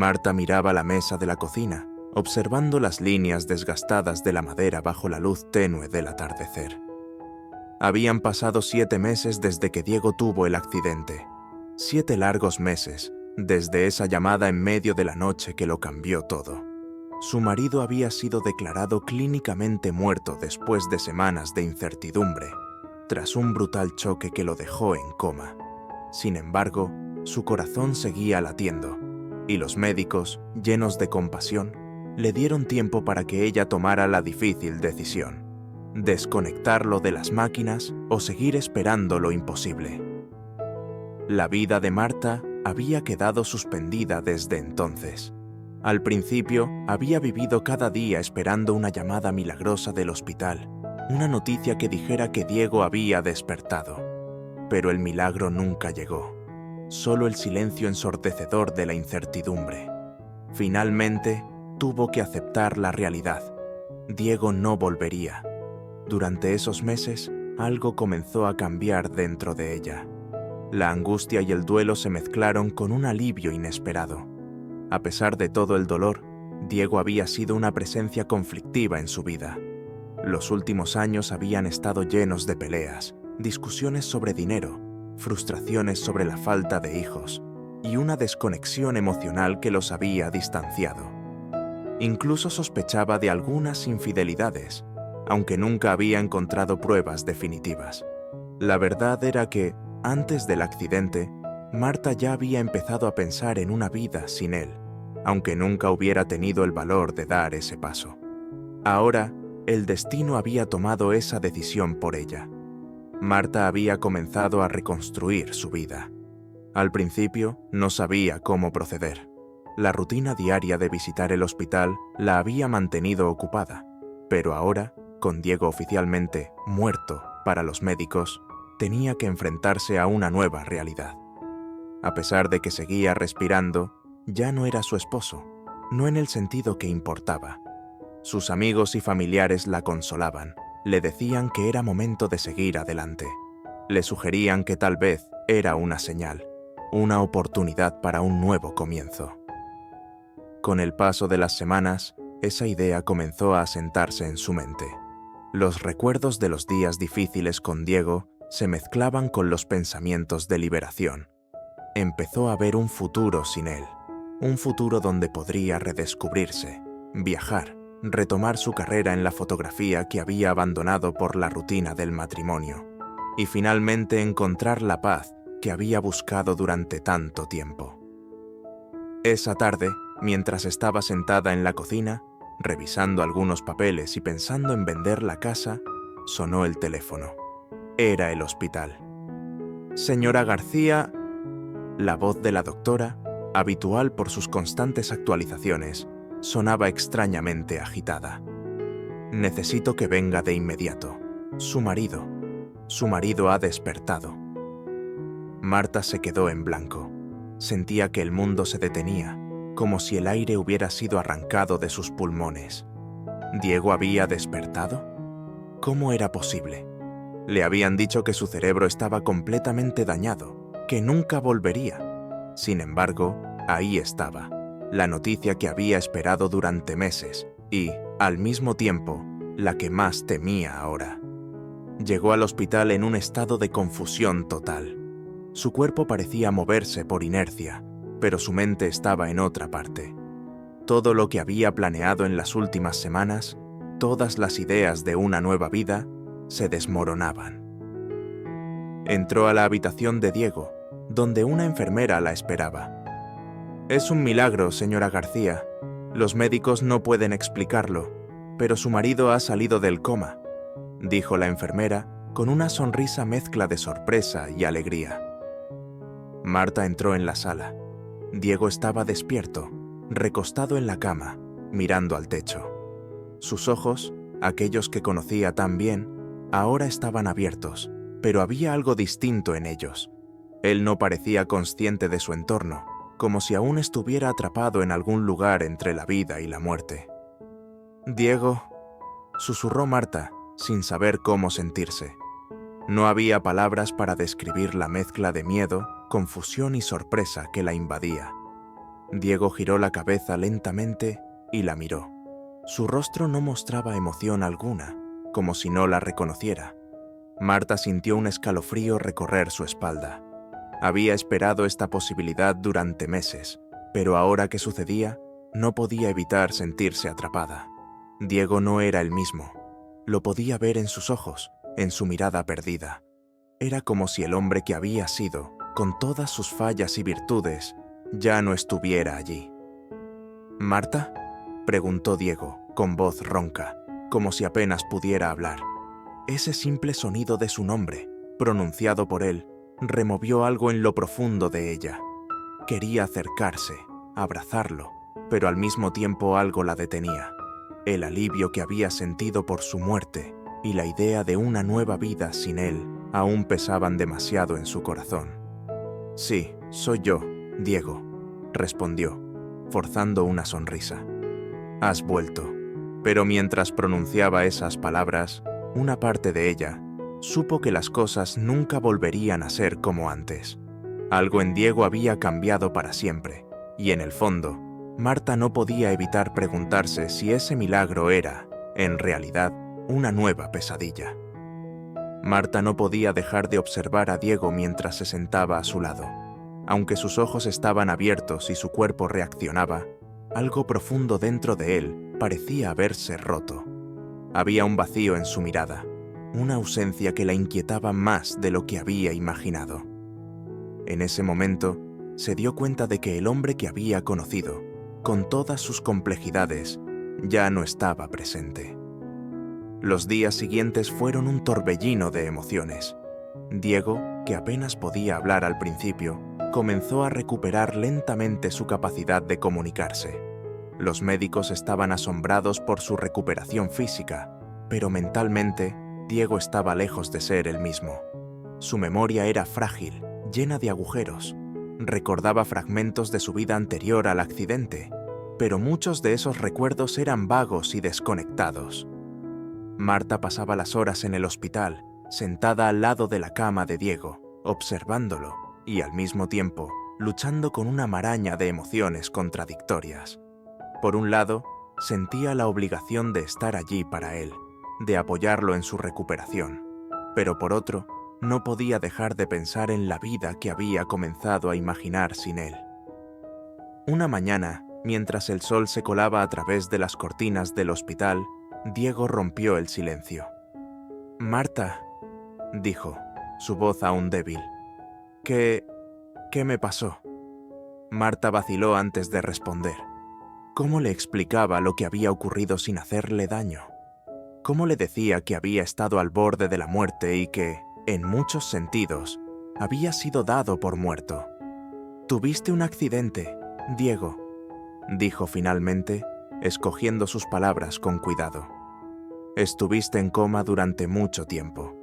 Marta miraba la mesa de la cocina, observando las líneas desgastadas de la madera bajo la luz tenue del atardecer. Habían pasado 7 meses desde que Diego tuvo el accidente. 7 largos meses, desde esa llamada en medio de la noche que lo cambió todo. Su marido había sido declarado clínicamente muerto después de semanas de incertidumbre, tras un brutal choque que lo dejó en coma. Sin embargo, su corazón seguía latiendo, y los médicos, llenos de compasión, le dieron tiempo para que ella tomara la difícil decisión: desconectarlo de las máquinas o seguir esperando lo imposible. La vida de Marta había quedado suspendida desde entonces. Al principio, había vivido cada día esperando una llamada milagrosa del hospital, una noticia que dijera que Diego había despertado. Pero el milagro nunca llegó, solo el silencio ensordecedor de la incertidumbre. Finalmente, tuvo que aceptar la realidad. Diego no volvería. Durante esos meses, algo comenzó a cambiar dentro de ella. La angustia y el duelo se mezclaron con un alivio inesperado. A pesar de todo el dolor, Diego había sido una presencia conflictiva en su vida. Los últimos años habían estado llenos de peleas, discusiones sobre dinero, frustraciones sobre la falta de hijos y una desconexión emocional que los había distanciado. Incluso sospechaba de algunas infidelidades, aunque nunca había encontrado pruebas definitivas. La verdad era que, antes del accidente, Marta ya había empezado a pensar en una vida sin él, aunque nunca hubiera tenido el valor de dar ese paso. Ahora, el destino había tomado esa decisión por ella. Marta había comenzado a reconstruir su vida. Al principio, no sabía cómo proceder. La rutina diaria de visitar el hospital la había mantenido ocupada, pero ahora, con Diego oficialmente muerto para los médicos, tenía que enfrentarse a una nueva realidad. A pesar de que seguía respirando, ya no era su esposo, no en el sentido que importaba. Sus amigos y familiares la consolaban, le decían que era momento de seguir adelante. Le sugerían que tal vez era una señal, una oportunidad para un nuevo comienzo. Con el paso de las semanas, esa idea comenzó a asentarse en su mente. Los recuerdos de los días difíciles con Diego se mezclaban con los pensamientos de liberación. Empezó a ver un futuro sin él, un futuro donde podría redescubrirse, viajar, retomar su carrera en la fotografía que había abandonado por la rutina del matrimonio, y finalmente encontrar la paz que había buscado durante tanto tiempo. Esa tarde, mientras estaba sentada en la cocina, revisando algunos papeles y pensando en vender la casa, sonó el teléfono. Era el hospital. «Señora García», la voz de la doctora, habitual por sus constantes actualizaciones, sonaba extrañamente agitada. «Necesito que venga de inmediato. Su marido ha despertado». Marta se quedó en blanco. Sentía que el mundo se detenía, como si el aire hubiera sido arrancado de sus pulmones. ¿Diego había despertado? ¿Cómo era posible? Le habían dicho que su cerebro estaba completamente dañado, que nunca volvería. Sin embargo, ahí estaba, la noticia que había esperado durante meses y, al mismo tiempo, la que más temía ahora. Llegó al hospital en un estado de confusión total. Su cuerpo parecía moverse por inercia, pero su mente estaba en otra parte. Todo lo que había planeado en las últimas semanas, todas las ideas de una nueva vida, se desmoronaban. Entró a la habitación de Diego, donde una enfermera la esperaba. «Es un milagro, señora García. Los médicos no pueden explicarlo, pero su marido ha salido del coma», dijo la enfermera con una sonrisa mezcla de sorpresa y alegría. Marta entró en la sala. Diego estaba despierto, recostado en la cama, mirando al techo. Sus ojos, aquellos que conocía tan bien, ahora estaban abiertos, pero había algo distinto en ellos. Él no parecía consciente de su entorno, como si aún estuviera atrapado en algún lugar entre la vida y la muerte. «Diego», susurró Marta, sin saber cómo sentirse. No había palabras para describir la mezcla de miedo, confusión y sorpresa que la invadía. Diego giró la cabeza lentamente y la miró. Su rostro no mostraba emoción alguna, como si no la reconociera. Marta sintió un escalofrío recorrer su espalda. Había esperado esta posibilidad durante meses, pero ahora que sucedía, no podía evitar sentirse atrapada. Diego no era el mismo. Lo podía ver en sus ojos, en su mirada perdida. Era como si el hombre que había sido, con todas sus fallas y virtudes, ya no estuviera allí. ¿Marta?, preguntó Diego, con voz ronca, como si apenas pudiera hablar. Ese simple sonido de su nombre, pronunciado por él, removió algo en lo profundo de ella. Quería acercarse, abrazarlo, pero al mismo tiempo algo la detenía. El alivio que había sentido por su muerte y la idea de una nueva vida sin él aún pesaban demasiado en su corazón. «Sí, soy yo, Diego», respondió, forzando una sonrisa. «Has vuelto». Pero mientras pronunciaba esas palabras, una parte de ella supo que las cosas nunca volverían a ser como antes. Algo en Diego había cambiado para siempre, y en el fondo, Marta no podía evitar preguntarse si ese milagro era, en realidad, una nueva pesadilla. Marta no podía dejar de observar a Diego mientras se sentaba a su lado. Aunque sus ojos estaban abiertos y su cuerpo reaccionaba, algo profundo dentro de él parecía haberse roto. Había un vacío en su mirada, una ausencia que la inquietaba más de lo que había imaginado. En ese momento, se dio cuenta de que el hombre que había conocido, con todas sus complejidades, ya no estaba presente. Los días siguientes fueron un torbellino de emociones. Diego, que apenas podía hablar al principio, comenzó a recuperar lentamente su capacidad de comunicarse. Los médicos estaban asombrados por su recuperación física, pero mentalmente, Diego estaba lejos de ser el mismo. Su memoria era frágil, llena de agujeros. Recordaba fragmentos de su vida anterior al accidente, pero muchos de esos recuerdos eran vagos y desconectados. Marta pasaba las horas en el hospital, sentada al lado de la cama de Diego, observándolo y, al mismo tiempo, luchando con una maraña de emociones contradictorias. Por un lado, sentía la obligación de estar allí para él, de apoyarlo en su recuperación, pero por otro, no podía dejar de pensar en la vida que había comenzado a imaginar sin él. Una mañana, mientras el sol se colaba a través de las cortinas del hospital, Diego rompió el silencio. «Marta», dijo, su voz aún débil. ¿Qué me pasó?» Marta vaciló antes de responder. ¿Cómo le explicaba lo que había ocurrido sin hacerle daño? ¿Cómo le decía que había estado al borde de la muerte y que, en muchos sentidos, había sido dado por muerto? «Tuviste un accidente, Diego», dijo finalmente, escogiendo sus palabras con cuidado. «Estuviste en coma durante mucho tiempo.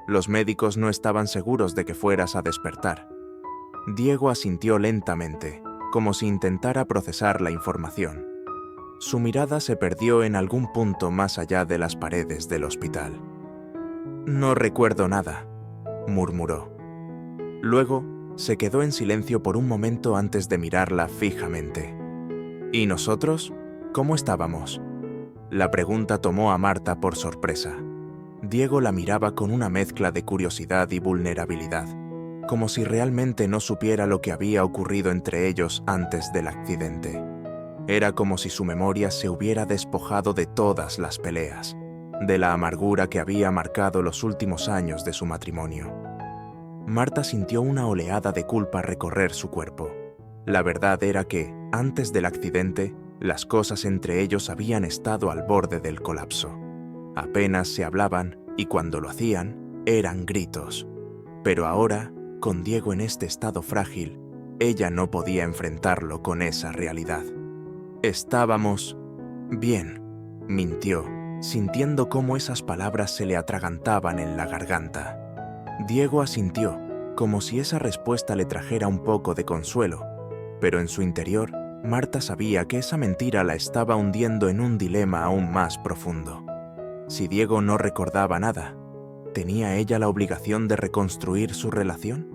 Los médicos no estaban seguros de que fueras a despertar». Diego asintió lentamente, como si intentara procesar la información. Su mirada se perdió en algún punto más allá de las paredes del hospital. «No recuerdo nada», murmuró. Luego, se quedó en silencio por un momento antes de mirarla fijamente. «¿Y nosotros? ¿Cómo estábamos?». La pregunta tomó a Marta por sorpresa. Diego la miraba con una mezcla de curiosidad y vulnerabilidad, como si realmente no supiera lo que había ocurrido entre ellos antes del accidente. Era como si su memoria se hubiera despojado de todas las peleas, de la amargura que había marcado los últimos años de su matrimonio. Marta sintió una oleada de culpa recorrer su cuerpo. La verdad era que, antes del accidente, las cosas entre ellos habían estado al borde del colapso. Apenas se hablaban y cuando lo hacían, eran gritos. Pero ahora, con Diego en este estado frágil, ella no podía enfrentarlo con esa realidad. «Estábamos bien», mintió, sintiendo cómo esas palabras se le atragantaban en la garganta. Diego asintió, como si esa respuesta le trajera un poco de consuelo, pero en su interior, Marta sabía que esa mentira la estaba hundiendo en un dilema aún más profundo. Si Diego no recordaba nada, ¿tenía ella la obligación de reconstruir su relación?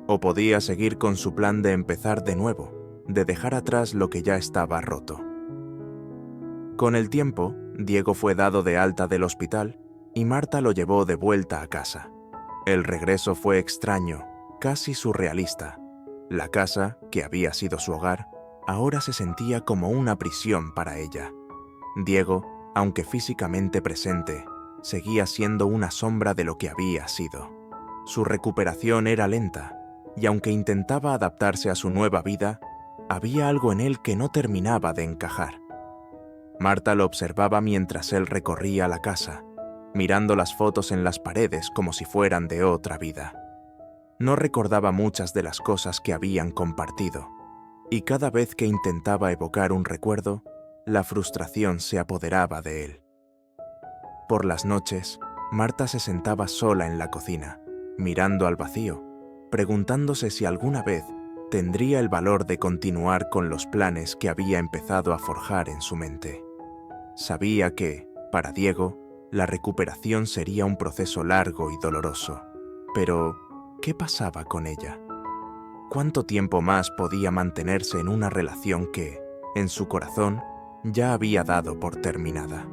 ¿O podía seguir con su plan de empezar de nuevo, de dejar atrás lo que ya estaba roto. Con el tiempo, Diego fue dado de alta del hospital y Marta lo llevó de vuelta a casa. El regreso fue extraño, casi surrealista. La casa, que había sido su hogar, ahora se sentía como una prisión para ella. Diego, aunque físicamente presente, seguía siendo una sombra de lo que había sido. Su recuperación era lenta, y aunque intentaba adaptarse a su nueva vida, había algo en él que no terminaba de encajar. Marta lo observaba mientras él recorría la casa, mirando las fotos en las paredes como si fueran de otra vida. No recordaba muchas de las cosas que habían compartido, y cada vez que intentaba evocar un recuerdo, la frustración se apoderaba de él. Por las noches, Marta se sentaba sola en la cocina, mirando al vacío, preguntándose si alguna vez tendría el valor de continuar con los planes que había empezado a forjar en su mente. Sabía que, para Diego, la recuperación sería un proceso largo y doloroso. Pero, ¿qué pasaba con ella? ¿Cuánto tiempo más podía mantenerse en una relación que, en su corazón, ya había dado por terminada?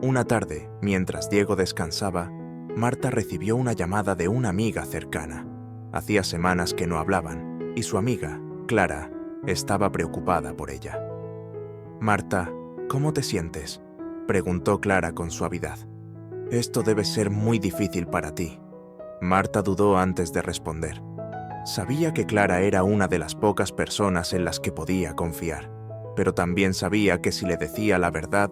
Una tarde, mientras Diego descansaba, Marta recibió una llamada de una amiga cercana. Hacía semanas que no hablaban, y su amiga, Clara, estaba preocupada por ella. «Marta, ¿cómo te sientes?», preguntó Clara con suavidad. «Esto debe ser muy difícil para ti». Marta dudó antes de responder. Sabía que Clara era una de las pocas personas en las que podía confiar, pero también sabía que si le decía la verdad,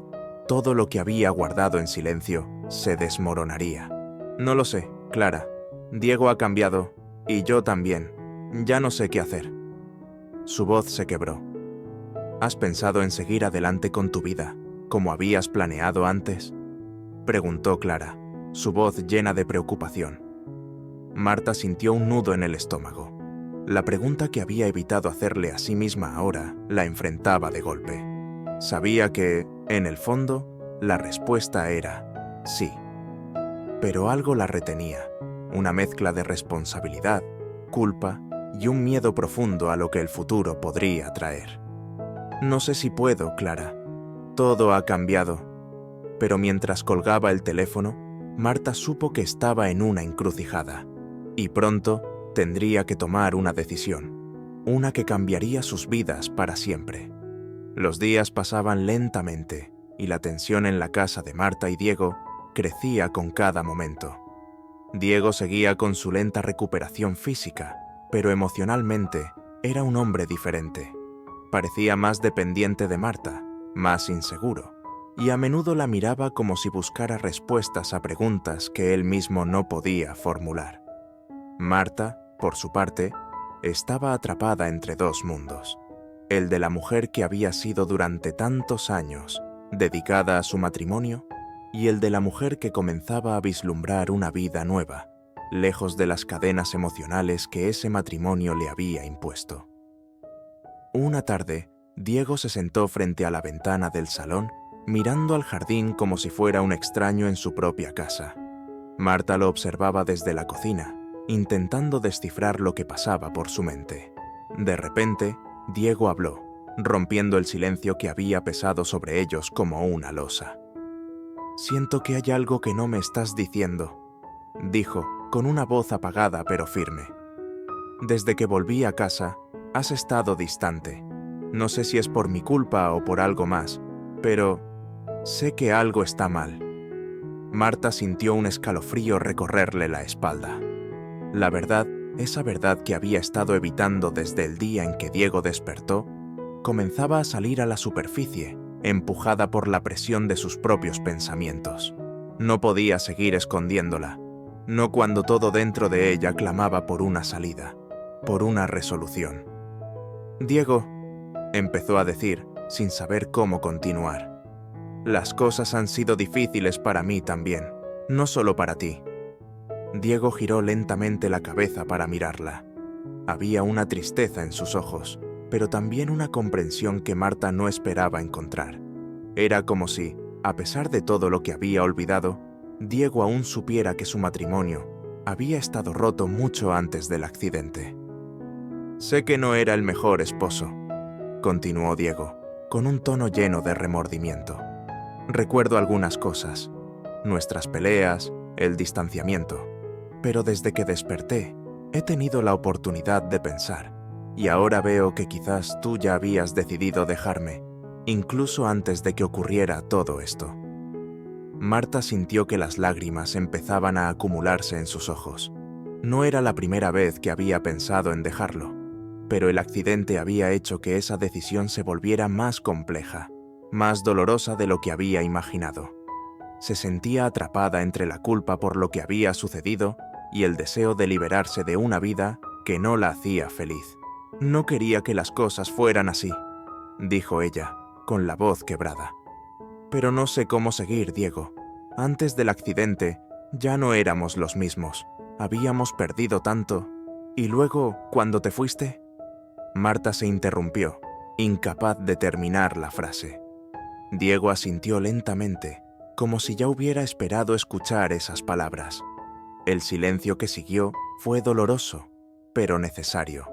todo lo que había guardado en silencio se desmoronaría. «No lo sé, Clara. Diego ha cambiado, y yo también. Ya no sé qué hacer». Su voz se quebró. «¿Has pensado en seguir adelante con tu vida, como habías planeado antes?», preguntó Clara, su voz llena de preocupación. Marta sintió un nudo en el estómago. La pregunta que había evitado hacerle a sí misma ahora la enfrentaba de golpe. Sabía que, en el fondo, la respuesta era sí. Pero algo la retenía, una mezcla de responsabilidad, culpa y un miedo profundo a lo que el futuro podría traer. «No sé si puedo, Clara. Todo ha cambiado». Pero mientras colgaba el teléfono, Marta supo que estaba en una encrucijada, y pronto tendría que tomar una decisión, una que cambiaría sus vidas para siempre. Los días pasaban lentamente, y la tensión en la casa de Marta y Diego crecía con cada momento. Diego seguía con su lenta recuperación física, pero emocionalmente era un hombre diferente. Parecía más dependiente de Marta, más inseguro, y a menudo la miraba como si buscara respuestas a preguntas que él mismo no podía formular. Marta, por su parte, estaba atrapada entre dos mundos: el de la mujer que había sido durante tantos años dedicada a su matrimonio, y el de la mujer que comenzaba a vislumbrar una vida nueva, lejos de las cadenas emocionales que ese matrimonio le había impuesto. Una tarde, Diego se sentó frente a la ventana del salón, mirando al jardín como si fuera un extraño en su propia casa. Marta lo observaba desde la cocina, intentando descifrar lo que pasaba por su mente. De repente, Diego habló, rompiendo el silencio que había pesado sobre ellos como una losa. «Siento que hay algo que no me estás diciendo», dijo, con una voz apagada pero firme. «Desde que volví a casa, has estado distante. No sé si es por mi culpa o por algo más, pero sé que algo está mal». Marta sintió un escalofrío recorrerle la espalda. La verdad, esa verdad que había estado evitando desde el día en que Diego despertó, comenzaba a salir a la superficie, empujada por la presión de sus propios pensamientos. No podía seguir escondiéndola, no cuando todo dentro de ella clamaba por una salida, por una resolución. «Diego», empezó a decir, sin saber cómo continuar, «las cosas han sido difíciles para mí también, no solo para ti». Diego giró lentamente la cabeza para mirarla. Había una tristeza en sus ojos, pero también una comprensión que Marta no esperaba encontrar. Era como si, a pesar de todo lo que había olvidado, Diego aún supiera que su matrimonio había estado roto mucho antes del accidente. Sé que no era el mejor esposo, continuó Diego, con un tono lleno de remordimiento. Recuerdo algunas cosas, nuestras peleas, el distanciamiento, pero desde que desperté, he tenido la oportunidad de pensar, y ahora veo que quizás tú ya habías decidido dejarme, incluso antes de que ocurriera todo esto. Marta sintió que las lágrimas empezaban a acumularse en sus ojos. No era la primera vez que había pensado en dejarlo, pero el accidente había hecho que esa decisión se volviera más compleja, más dolorosa de lo que había imaginado. Se sentía atrapada entre la culpa por lo que había sucedido y el deseo de liberarse de una vida que no la hacía feliz. No quería que las cosas fueran así, dijo ella, con la voz quebrada. Pero no sé cómo seguir, Diego. Antes del accidente, ya no éramos los mismos. Habíamos perdido tanto. Y luego, cuando te fuiste... Marta se interrumpió, incapaz de terminar la frase. Diego asintió lentamente, como si ya hubiera esperado escuchar esas palabras. El silencio que siguió fue doloroso, pero necesario.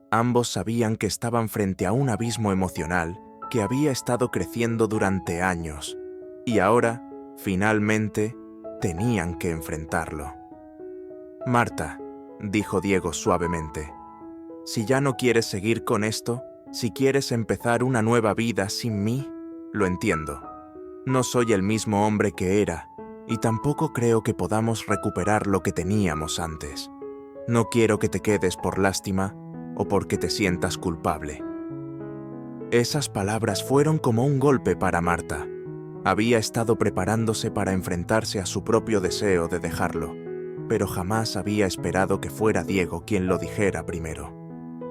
Ambos sabían que estaban frente a un abismo emocional que había estado creciendo durante años, y ahora, finalmente, tenían que enfrentarlo. Marta, dijo Diego suavemente, si ya no quieres seguir con esto, si quieres empezar una nueva vida sin mí, lo entiendo. No soy el mismo hombre que era, y tampoco creo que podamos recuperar lo que teníamos antes. No quiero que te quedes por lástima o porque te sientas culpable. Esas palabras fueron como un golpe para Marta. Había estado preparándose para enfrentarse a su propio deseo de dejarlo, pero jamás había esperado que fuera Diego quien lo dijera primero.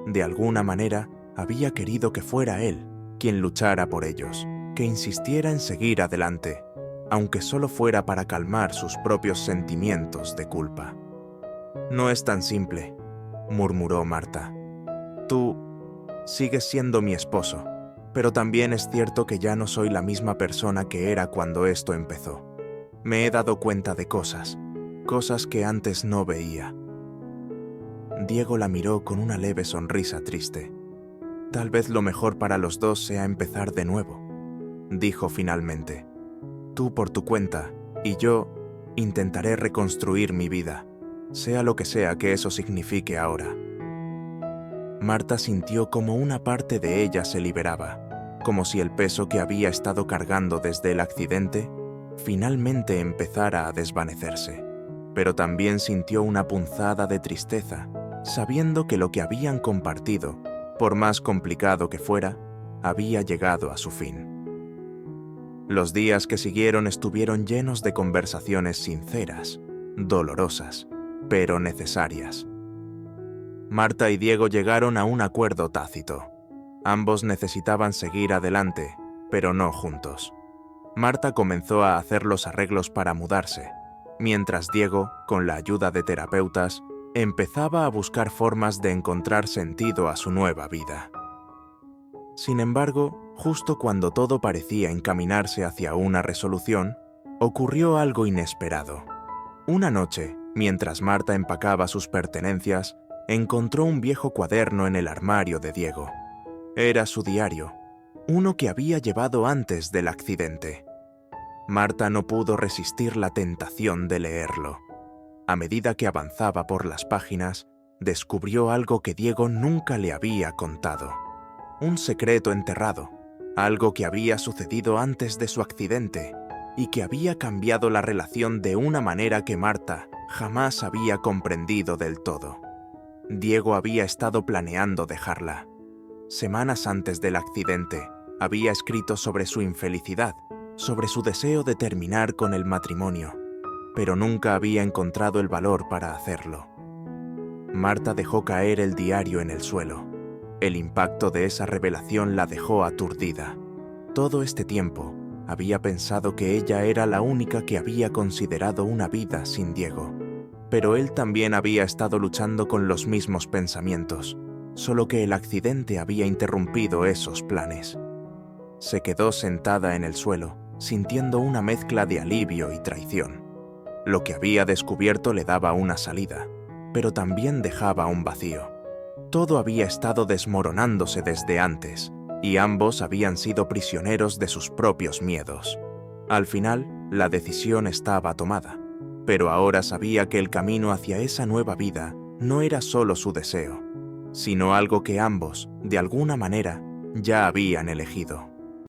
De alguna manera, había querido que fuera él quien luchara por ellos, que insistiera en seguir adelante, aunque solo fuera para calmar sus propios sentimientos de culpa. No es tan simple, murmuró Marta. Tú sigues siendo mi esposo, pero también es cierto que ya no soy la misma persona que era cuando esto empezó. Me he dado cuenta de cosas que antes no veía. Diego la miró con una leve sonrisa triste. Tal vez lo mejor para los dos sea empezar de nuevo, dijo finalmente. Tú por tu cuenta, y yo intentaré reconstruir mi vida, sea lo que sea que eso signifique ahora. Marta sintió como una parte de ella se liberaba, como si el peso que había estado cargando desde el accidente finalmente empezara a desvanecerse. Pero también sintió una punzada de tristeza, sabiendo que lo que habían compartido, por más complicado que fuera, había llegado a su fin. Los días que siguieron estuvieron llenos de conversaciones sinceras, dolorosas, pero necesarias. Marta y Diego llegaron a un acuerdo tácito. Ambos necesitaban seguir adelante, pero no juntos. Marta comenzó a hacer los arreglos para mudarse, mientras Diego, con la ayuda de terapeutas, empezaba a buscar formas de encontrar sentido a su nueva vida. Sin embargo, justo cuando todo parecía encaminarse hacia una resolución, ocurrió algo inesperado. Una noche, mientras Marta empacaba sus pertenencias, encontró un viejo cuaderno en el armario de Diego. Era su diario, uno que había llevado antes del accidente. Marta no pudo resistir la tentación de leerlo. A medida que avanzaba por las páginas, descubrió algo que Diego nunca le había contado. Un secreto enterrado, algo que había sucedido antes de su accidente y que había cambiado la relación de una manera que Marta jamás había comprendido del todo. Diego había estado planeando dejarla. Semanas antes del accidente, había escrito sobre su infelicidad, sobre su deseo de terminar con el matrimonio, pero nunca había encontrado el valor para hacerlo. Marta dejó caer el diario en el suelo. El impacto de esa revelación la dejó aturdida. Todo este tiempo, había pensado que ella era la única que había considerado una vida sin Diego. Pero él también había estado luchando con los mismos pensamientos, solo que el accidente había interrumpido esos planes. Se quedó sentada en el suelo, sintiendo una mezcla de alivio y traición. Lo que había descubierto le daba una salida, pero también dejaba un vacío. Todo había estado desmoronándose desde antes, y ambos habían sido prisioneros de sus propios miedos. Al final, la decisión estaba tomada, pero ahora sabía que el camino hacia esa nueva vida no era solo su deseo, sino algo que ambos, de alguna manera, ya habían elegido.